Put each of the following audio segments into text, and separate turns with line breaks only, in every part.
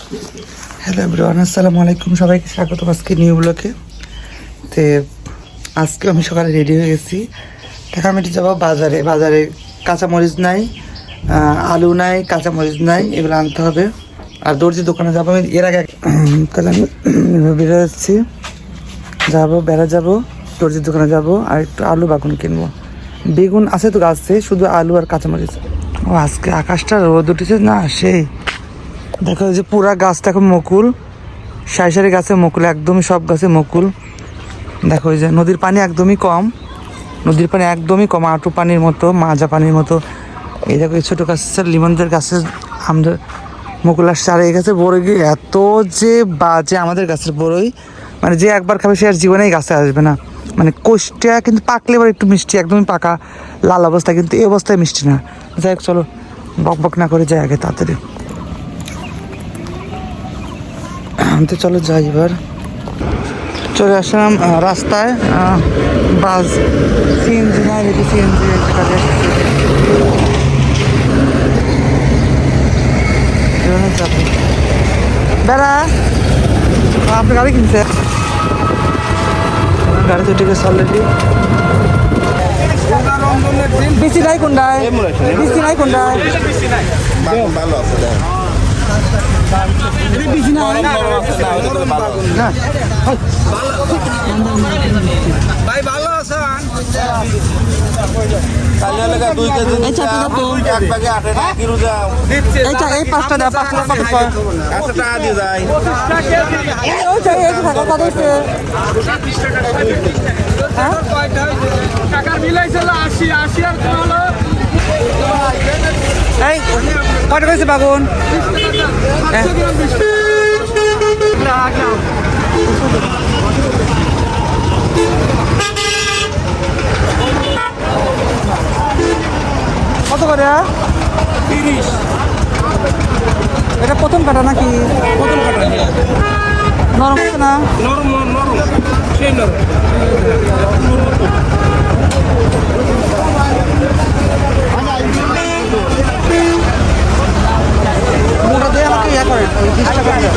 Hello everyone, আসসালামু আলাইকুম। সবাইকে স্বাগত আজকে নিউ ব্লগে। তো আজকে আমি সকালে রেডি হয়ে গেছি, ঢাকামিটি যাবো বাজারে। বাজারে কাঁচামরিচ নাই, আলু নাই, কাঁচামরিচ নাই, এগুলো আনতে হবে। আর দর্জি দোকানে যাবো। আমি এর আগে বেরো যাচ্ছি, যাবো বেড়া যাবো, দর্জির দোকানে যাবো আর একটু আলু বাগুন কিনবো। বেগুন আছে তো গাছে, শুধু আলু আর কাঁচামরিচ। ও আজকে আকাশটা রোদ উঠেছে না, সেই দেখো যে পুরা গাছটা এখন মুকুল, সারি সারি গাছে মুকুল, একদমই সব গাছে মুকুল। দেখো এই যে নদীর পানি একদমই কম, নদীর পানি একদমই কম, আঁটু পানির মতো, মাজা পানির মতো। এই দেখো এই ছোটো গাছের লিমনদের গাছের আমাদের মুকুল আসছে। আর এই গাছের বড়ই এত যে বাজে, আমাদের গাছের বড়ই মানে যে একবার খাবে সে আর জীবনেই গাছে আসবে না। মানে কোষ্টা কিন্তু পাকলে এবার একটু মিষ্টি, একদমই পাকা লাল অবস্থা, কিন্তু এই অবস্থায় মিষ্টি না। যাই হোক চলো, বক বক না করে যাই আগে তাড়াতাড়ি। তো চলো যাই, এবার চলে আসলাম রাস্তায়। বাস সিএনজি না, দেখি সিএনজি কাজে যাবো। বেড়া আপনার গাড়ি কিনছে, গাড়ি তো ঠিক আছে অলরেডি। বেশি নাই কোনটায়, বেশি নাই কোনটায়,
ভাই ভালো আছেন?
এই পাঁচটা দেয়, 5 টাকা দিয়ে যায়।
টাকা মিলাইছিল 80 আর হলো
এই কটা পেয়েছে বাগুন? কত করে?
30।
এটা প্রথম কাটা নাকি?
প্রথম কাটা
নরম আছে না?
নরম নরম, সেই নরম।
ওটা দিয়ে আমাকে ইয়ে করেন, ওই 20 টাকা করে।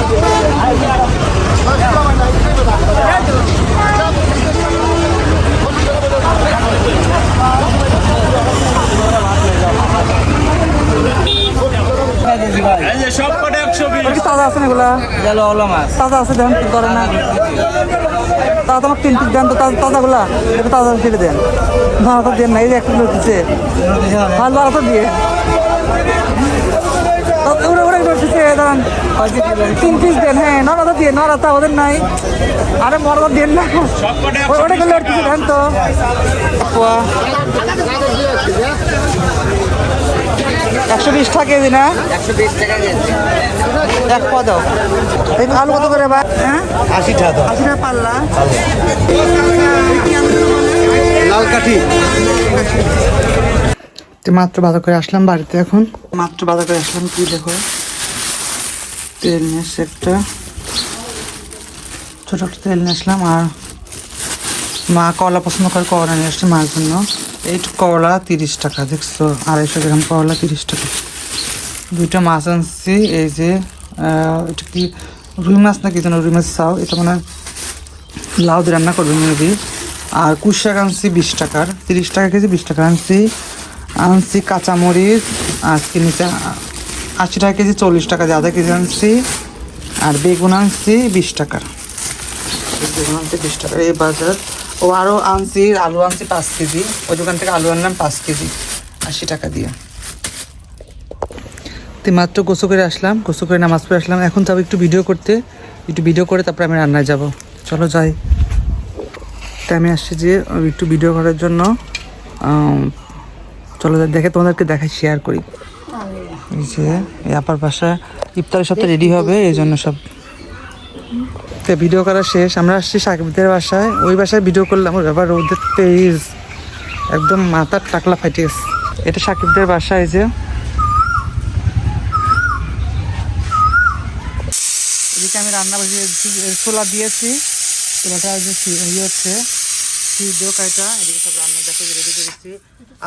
সব কটা 120।
তাজা আছে না এগুলা? তাজা আছে, দেন করে না তাজা, আমার 3 পিস দেন তো তাজাগুলা, এটা তাজা হিসেবে দেন। ধরা তো দেন না, এই যে 1 কিলো দিচ্ছে, ভালো ধরা তো দিয়ে 3 পিস দেন। হ্যাঁ নরাটা দিয়ে, নরাটা ওদের নাই। আরে মরবা দেন না, ওটা গেলে আর কিছু দেন তো। 120 টাকা কেজি না?
120 টাকা কেজি।
1 পা দাও। এই আলু কত করে ভাই? হ্যাঁ
80 টাকা।
80 টাকা পাল্লা।
লাল কাঠি।
তো মাত্র বাজার করে আসলাম বাড়িতে, এখন মাত্র বাজার করে আসলাম। কি দেখো, তেল নিয়ে এসছে একটা, ছোটো একটা তেল নিয়ে আসলাম। আর মা করলা পছন্দ করে, করলা নিয়ে আসছে মার জন্য। এইটুকু করলা 30 টাকা, দেখছো 250 গ্রাম করলা 30 টাকা। 2টা মাছ আনছি, এই যে এটা কি রুই মাছ না কি যেন, রুই মাছ চাও, এটা মানে লাউ দিয়ে রান্না করবে মেবি। আর কুশ শাক আনছি 20 টাকার, 30 টাকা কেজি, 20 টাকা আনছি কাঁচামরিচ আজকে নিচে 80 টাকা কেজি, 40 টাকা দিয়ে আধা কেজি আনছি। আর বেগুন আনছি 20 টাকার, বেগুন আনছি 20 টাকার এই বাজার। ও আরও আনছি আলু, আনছি 5 কেজি, ওই দোকান থেকে আলু আনলাম 5 কেজি 80 টাকা দিয়ে। তো মাত্র গোসল করে আসলাম, গোসল করে নামাজ পড়ে আসলাম। এখন যাবো একটু ভিডিও করতে, একটু ভিডিও করে তারপরে আমি রান্নায় যাব। চলো যাই। তাই আমি আসছি যে একটু ভিডিও করার জন্য। চলো দেখে তোমাদেরকে দেখাই, শেয়ার করি। এই যে এই আপার বাসায় ইফতারের সাথে রেডি হবে, এই জন্য সব। তো ভিডিও করা শেষ, আমরা আসছি সাকিবদের বাসায়। ওই বাসায় ভিডিও করলাম, ওর ব্যাপার ওদের তেজ একদম মাথার টাকলা ফাইটে গেছে। এটা সাকিবদের বাসায়, যে এদিকে আমি রান্না বসিয়েছি, ছোলা দিয়েছি, ছোলাটা যে ইয়ে হচ্ছে সিদ্ধ কাইটা, এদিকে সব রান্না দেখো রেডি করেছি।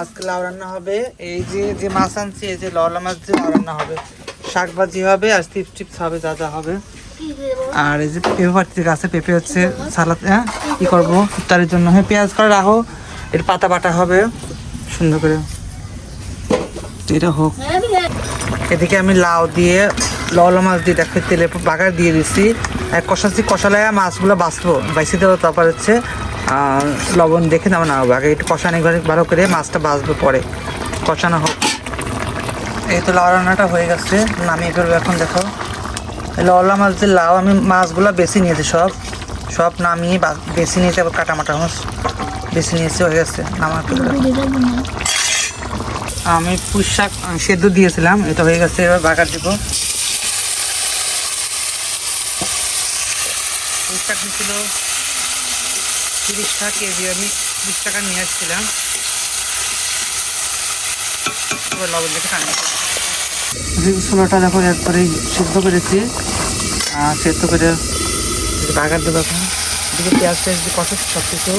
আজকে লাউ রান্না হবে, এই যে মাছ আনছি, এই যে লওলা মাছ দিয়ে লাউ রান্না হবে। শাক ভাজি হবে আর চিপস টিপস হবে, যা যা হবে। আর এই যে পেঁপে পাড়তে গাছে পেঁপে হচ্ছে সালাদ, হ্যাঁ কি করবো ইফতারের জন্য। হ্যাঁ পেঁয়াজ করে রাখো, এর পাতা বাটা হবে সুন্দর করে, এটা হোক। এদিকে আমি লাউ দিয়ে লওলা মাছ দিয়ে দেখো তেলে বাগার দিয়ে দিচ্ছি, এক কষাচ্ছি, কষালায় মাছগুলো বাঁচবো, বাইসে দেবো, তারপর হচ্ছে লবণ দেখে নামা না হবে, আগে একটু কষানো ভালো করে মাছটা বাঁচবো, পরে কষানো হোক। এই তো লাউ রান্নাটা হয়ে গেছে, নামিয়ে ফেলবো এখন। দেখো লওলা মাছ যে লাউ, আমি মাছগুলো বেছে নিয়েছি, সব নামিয়ে বেছে নিয়েছি, আবার কাটামাটা মাছ বেছে নিয়েছি, হয়ে গেছে নামার ফেলবো। আমি পুঁই শাক সেদ্ধ দিয়েছিলাম, এটা হয়ে গেছে, এবার বাগার দিব। পুঁই শাক নিয়েছিল 30 টাকা কেজি, আমি 20 টাকা নিয়ে আসছিলাম। এবার লবণ দেখে টানি, ছোলাটা দেখো একবারে সেদ্ধ করেছি, সেদ্ধ করে বাগার দেবো এখন। এদিকে পেঁয়াজ টেয়াজ দিয়ে কষা সব কিছু,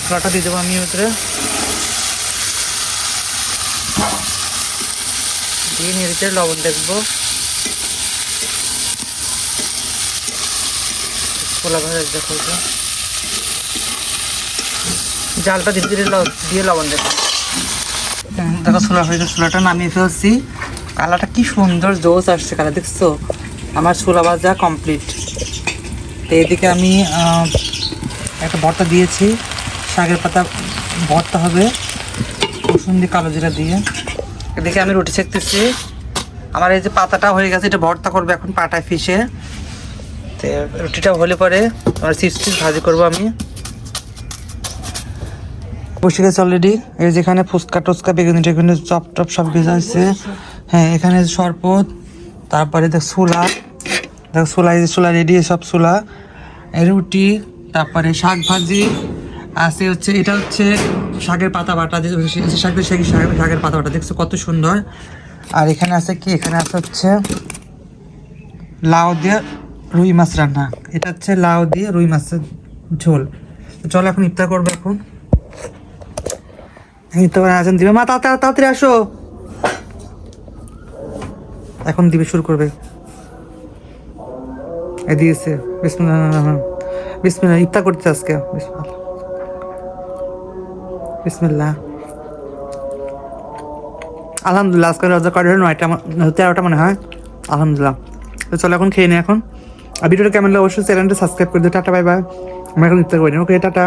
ছোলাটা দিয়ে দেবো আমি ভিতরে, দিয়ে নেড়েচে লবণ দেখবো। ছোলা ভাজা দেখো, জালটা ধীরে ধীরে দিয়ে লবণ দেখো। দেখো ছোলা হয়ে গেছে, ছোলাটা নামিয়ে ফেলছি, কালারটা কি সুন্দর জোস আসছে কালার, দেখছো? আমার ছোলা ভাজা কমপ্লিট। তো এদিকে আমি একটা ভর্তা দিয়েছি, শাকের পাতা ভর্তা হবে রসুন দিয়ে কালো জিরা দিয়ে। এদিকে আমি রুটি সেঁকতেছি, আমার এই যে পাতাটা হয়ে গেছে, এটা ভর্তা করবো এখন পাটায় ফিসে। তো রুটিটা হলে পরে আমার চিপস টিপস ভাজি করবো আমি। বসে গেছে অলরেডি, এই যেখানে ফুচকা টুচকা বেগুনি টেগুনি চপ টপ সব ভেজা হয়েছে। হ্যাঁ এখানে শরবত, তারপরে দেখ ছোলা, দেখ ছোলা, এই যে ছোলা রেডি, সব ছোলা, রুটি, তারপরে শাক ভাজি আছে হচ্ছে, এটা হচ্ছে শাকের পাতা বাটা, শাকের পাতা বাটা, দেখছো কত সুন্দর। আর এখানে আছে কি, এখানে আছে হচ্ছে লাউ দিয়ে রুই মাছ রান্না, এটা হচ্ছে লাউ দিয়ে রুই মাছের ঝোল। চলো এখন ইফতার করবো, এখন ইফতার আয়োজন দিবে। মা তাড়াতাড়ি আসো, এখন দিবে, শুরু করবে। এ দিয়েছে, বিসমিল্লাহ, বিসমিল্লাহ, ইফতার করতে আজকে, বিসমিল্লাহ। আলহামদুলিল্লাহ, আজকে রোজা করার 9টা 13টা মনে হয়, আলহামদুলিল্লাহ। তো চলো এখন খেয়ে নিই এখন। আর ভিডিওটা কেমন লাগলো অবশ্যই চ্যানেলটা সাবস্ক্রাইব করে দিও। টাটা বাই বাই, আমরা এখন ইফতার করি, ওকে টাটা।